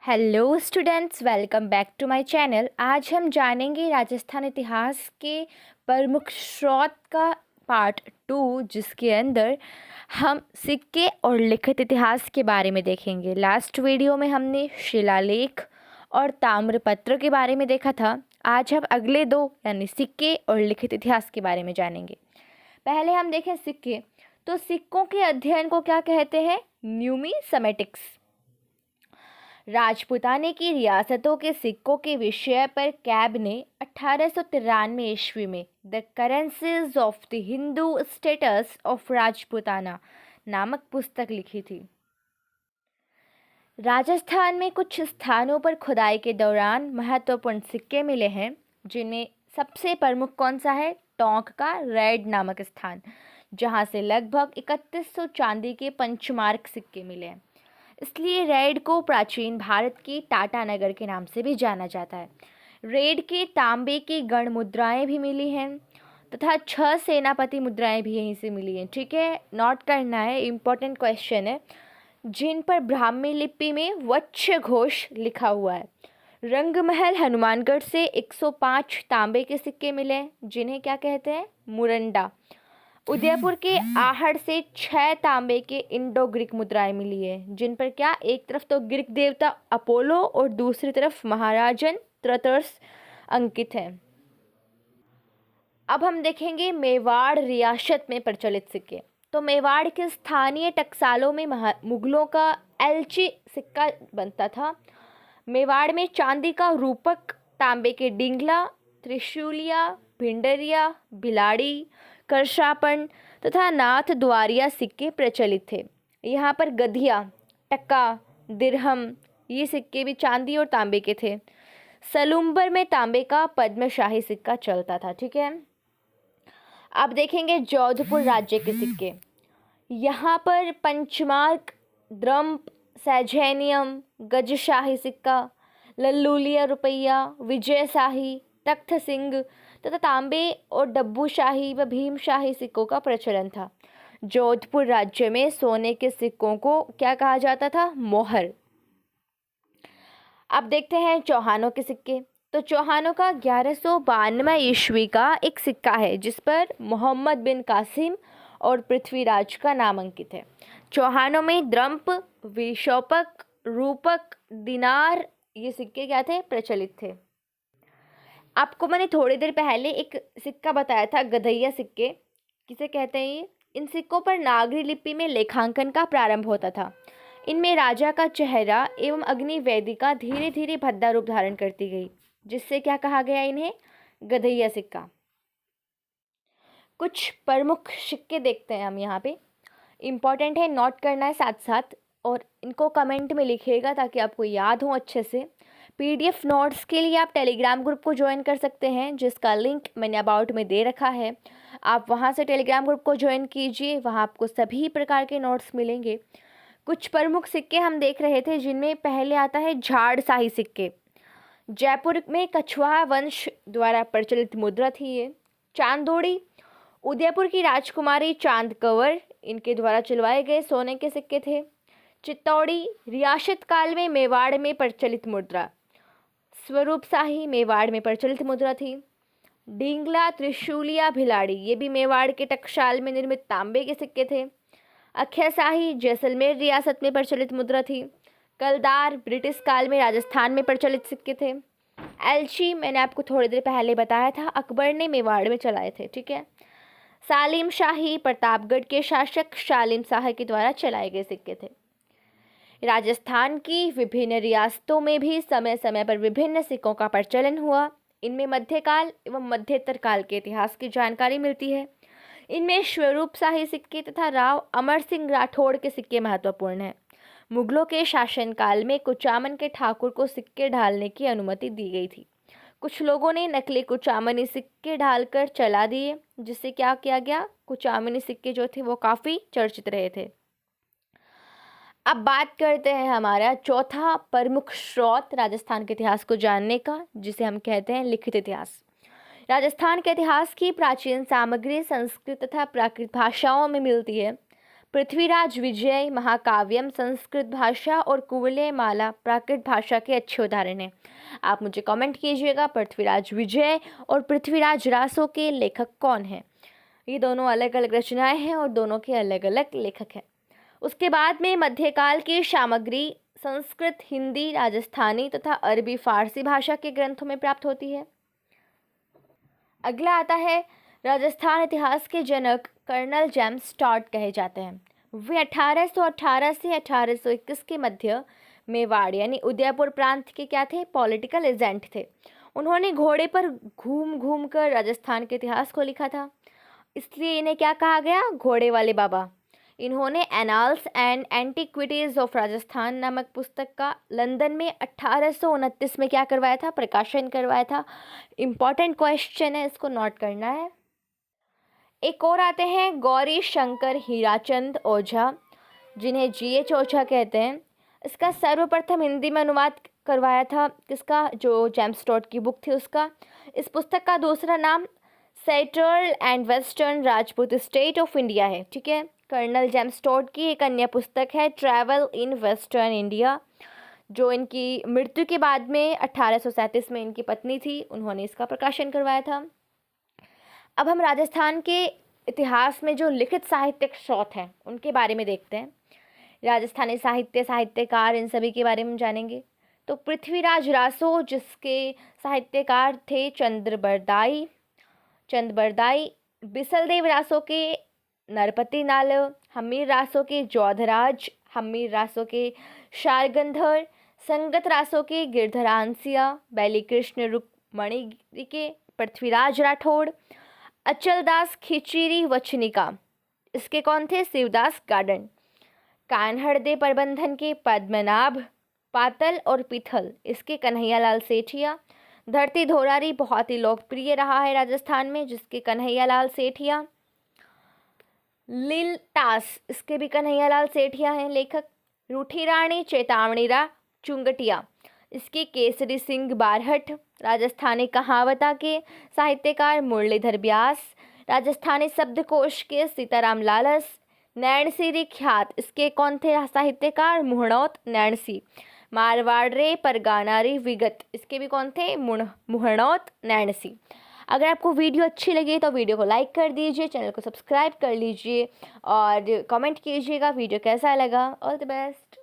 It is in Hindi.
Hello students, welcome back to my channel. आज हम जानेंगे राजस्थान इतिहास के प्रमुख स्रोत का पार्ट 2, जिसके अंदर हम सिक्के और लिखित इतिहास के बारे में देखेंगे। लास्ट वीडियो में हमने शिलालेख और ताम्रपत्र के बारे में देखा था। आज हम अगले दो यानी सिक्के और लिखित इतिहास के बारे में जानेंगे। पहले हम देखें सिक्के। तो सिक्कों के अध्ययन को क्या कहते हैं? न्यूमिसमेटिक्स। राजपूताने की रियासतों के सिक्कों के विषय पर कैब ने 1893 ईस्वी में the currencies of the Hindu status of Rajputana नामक पुस्तक लिखी थी। राजस्थान में कुछ स्थानों पर खुदाई के दौरान महत्वपूर्ण सिक्के मिले हैं, जिनमें सबसे प्रमुख कौन सा है? टोंक का रेड नामक स्थान, जहां से लगभग 3100 चांदी के पंचमार्क सिक्के मिले हैं। इसलिए रेड को प्राचीन भारत की टाटा नगर के नाम से भी जाना जाता है। रेड के तांबे की गण मुद्राएं भी मिली हैं तथा 6 सेनापति मुद्राएं भी यहीं से मिली हैं। ठीक है, नोट करना है, इम्पोर्टेंट क्वेश्चन है, जिन पर ब्राह्मी लिपि में वच्छ घोष लिखा हुआ है। रंगमहल हनुमानगढ़ से 105 तांबे के सिक्के मिले, जिन्हें क्या कहते हैं? मुरंडा। उदयपुर के आहड़ से 6 तांबे के इंडो ग्रीक मुद्राएं मिली है, जिन पर क्या, एक तरफ तो ग्रीक देवता अपोलो और दूसरी तरफ महाराजन त्रतर्स अंकित है। अब हम देखेंगे मेवाड़ रियासत में प्रचलित सिक्के। तो मेवाड़ के स्थानीय टकसालों में मुगलों का एलची सिक्का बनता था। मेवाड़ में चांदी का रूपक, तांबे के डिंगला, त्रिशूलिया, भिंडरिया, बिलाड़ी, करशापन तथा नाथ द्वारिया सिक्के प्रचलित थे। यहाँ पर गधिया, टका, दिरहम ये सिक्के भी चांदी और तांबे के थे। सलूम्बर में तांबे का पद्मशाही सिक्का चलता था। ठीक है, अब देखेंगे जोधपुर राज्य के सिक्के। यहाँ पर पंचमार्क, द्रंप, सैझेनियम, गजशाही सिक्का, लल्लूलिया रुपया, विजयशाही, तख्त सिंह तथा तांबे और डब्बूशाही व भीमशाही सिक्कों का प्रचलन था। जोधपुर राज्य में सोने के सिक्कों को क्या कहा जाता था? मोहर। अब देखते हैं चौहानों के सिक्के। तो चौहानों का 1192 ईस्वी का एक सिक्का है, जिस पर मोहम्मद बिन कासिम और पृथ्वीराज का नाम अंकित है। चौहानों में द्रंप, विशोपक, रूपक, दिनार ये सिक्के क्या थे? प्रचलित थे। आपको मैंने थोड़ी देर पहले एक सिक्का बताया था, गधैया सिक्के किसे कहते हैं ये? इन सिक्कों पर नागरी लिपि में लेखांकन का प्रारंभ होता था। इनमें राजा का चेहरा एवं अग्नि वेदिका धीरे धीरे भद्दा रूप धारण करती गई, जिससे क्या कहा गया इन्हें? गधैया सिक्का। कुछ प्रमुख सिक्के देखते हैं हम यहाँ पे, इम्पॉर्टेंट है, नोट करना है साथ साथ, और इनको कमेंट में लिखिएगा ताकि आपको याद हो अच्छे से। पीडीएफ नोट्स के लिए आप टेलीग्राम ग्रुप को ज्वाइन कर सकते हैं, जिसका लिंक मैंने अबाउट में दे रखा है। आप वहां से टेलीग्राम ग्रुप को ज्वाइन कीजिए, वहां आपको सभी प्रकार के नोट्स मिलेंगे। कुछ प्रमुख सिक्के हम देख रहे थे, जिनमें पहले आता है झाड़शाही सिक्के। जयपुर में कछवाहा वंश द्वारा प्रचलित मुद्रा थी ये। चांदोड़ी, उदयपुर की राजकुमारी चांद कंवर, इनके द्वारा चलवाए गए सोने के सिक्के थे। चित्तौड़ी, रियासत काल में मेवाड़ में प्रचलित मुद्रा। स्वरूप शाही मेवाड़ में प्रचलित मुद्रा थी। डिंगला, त्रिशूलिया, भिलाड़ी ये भी मेवाड़ के टकसाल में निर्मित तांबे के सिक्के थे। अक्षय शाही जैसलमेर रियासत में प्रचलित मुद्रा थी। कलदार ब्रिटिश काल में राजस्थान में प्रचलित सिक्के थे। एलची मैंने आपको थोड़ी देर पहले बताया था, अकबर ने मेवाड़ में चलाए थे। ठीक है, सालिम शाही प्रतापगढ़ के शासक सालिम शाह के द्वारा चलाए गए सिक्के थे। राजस्थान की विभिन्न रियासतों में भी समय समय पर विभिन्न सिक्कों का प्रचलन हुआ। इनमें मध्यकाल एवं मध्यत्तर काल के इतिहास की जानकारी मिलती है। इनमें स्वरूप शाही सिक्के तथा राव अमर सिंह राठौड़ के सिक्के महत्वपूर्ण हैं। मुगलों के शासनकाल में कुचामन के ठाकुर को सिक्के ढालने की अनुमति दी गई थी। कुछ लोगों ने नकली कुचामनी सिक्के ढालकर चला दिए, जिससे क्या किया गया? कुचामनी सिक्के जो थे वो काफ़ी चर्चित रहे थे। अब बात करते हैं हमारा चौथा प्रमुख स्रोत राजस्थान के इतिहास को जानने का, जिसे हम कहते हैं लिखित इतिहास। राजस्थान के इतिहास की प्राचीन सामग्री संस्कृत तथा प्राकृत भाषाओं में मिलती है। पृथ्वीराज विजय महाकाव्यम संस्कृत भाषा और कुवलय माला प्राकृत भाषा के अच्छे उदाहरण हैं। आप मुझे कमेंट कीजिएगा पृथ्वीराज विजय और पृथ्वीराज रासो के लेखक कौन हैं। ये दोनों अलग अलग रचनाएं हैं और दोनों के अलग अलग लेखक हैं। उसके बाद में मध्यकाल की सामग्री संस्कृत, हिंदी, राजस्थानी तथा अरबी फारसी भाषा के ग्रंथों में प्राप्त होती है। अगला आता है राजस्थान इतिहास के जनक कर्नल जेम्स टॉड कहे जाते हैं। वे 1818 से 1821 के मध्य मेवाड़ यानी उदयपुर प्रांत के क्या थे, पॉलिटिकल एजेंट थे। उन्होंने घोड़े पर घूम घूम कर राजस्थान के इतिहास को लिखा था, इसलिए इन्हें क्या कहा गया, घोड़े वाले बाबा। इन्होंने annals and antiquities of Rajasthan नामक पुस्तक का लंदन में 1829 में क्या करवाया था, प्रकाशन करवाया था। इम्पॉर्टेंट क्वेश्चन है, इसको नोट करना है। एक और आते हैं गौरी शंकर हीराचंद ओझा, जिन्हें GH ओझा कहते हैं। इसका सर्वप्रथम हिंदी में अनुवाद करवाया था किसका, जो जेम्स टॉड की बुक थी उसका। इस पुस्तक का दूसरा नाम central and western Rajput state of India है। ठीक है, कर्नल जेम्स टॉड की एक अन्य पुस्तक है ट्रैवल इन वेस्टर्न इंडिया, जो इनकी मृत्यु के बाद में 1837 में इनकी पत्नी थी, उन्होंने इसका प्रकाशन करवाया था। अब हम राजस्थान के इतिहास में जो लिखित साहित्यिक स्रोत हैं उनके बारे में देखते हैं। राजस्थानी साहित्य, साहित्यकार, इन सभी के बारे में जानेंगे। तो पृथ्वीराज रासो, जिसके साहित्यकार थे चंद्रबरदाई, बिसलदेव रासो के नरपति नाल, हमीर रासो के जोधराज, हमीर रासो के शारगंधर, संगत रासो के गिरधरांसिया, बैली कृष्ण रुक्मणी के पृथ्वीराज राठौड़, अचलदास खिचीरी वचनिका, इसके कौन थे, शिवदास गार्डन, कान्हड़दे प्रबंधन के पद्मनाभ पातल और पिथल, इसके कन्हैयालाल सेठिया, धरती धोरारी बहुत ही लोकप्रिय रहा है राजस्थान में, जिसके कन्हैयालाल सेठिया, लीलटास, इसके भी कन्हैयालाल सेठिया हैं लेखक, रूठी रानी चेतावनीरा चुंगटिया, इसके केसरी सिंह बारहट, राजस्थानी कहावता के साहित्यकार मुरलीधर व्यास, राजस्थानी शब्दकोश के सीताराम लालस, नैणसी ख्यात, इसके कौन थे साहित्यकार, मुहणौत नैणसी, मारवाड़ परगानारी विगत, इसके भी कौन थे, मुहणौत नैणसी। अगर आपको वीडियो अच्छी लगी तो वीडियो को लाइक कर दीजिए, चैनल को सब्सक्राइब कर लीजिए और कमेंट कीजिएगा वीडियो कैसा लगा। All the best.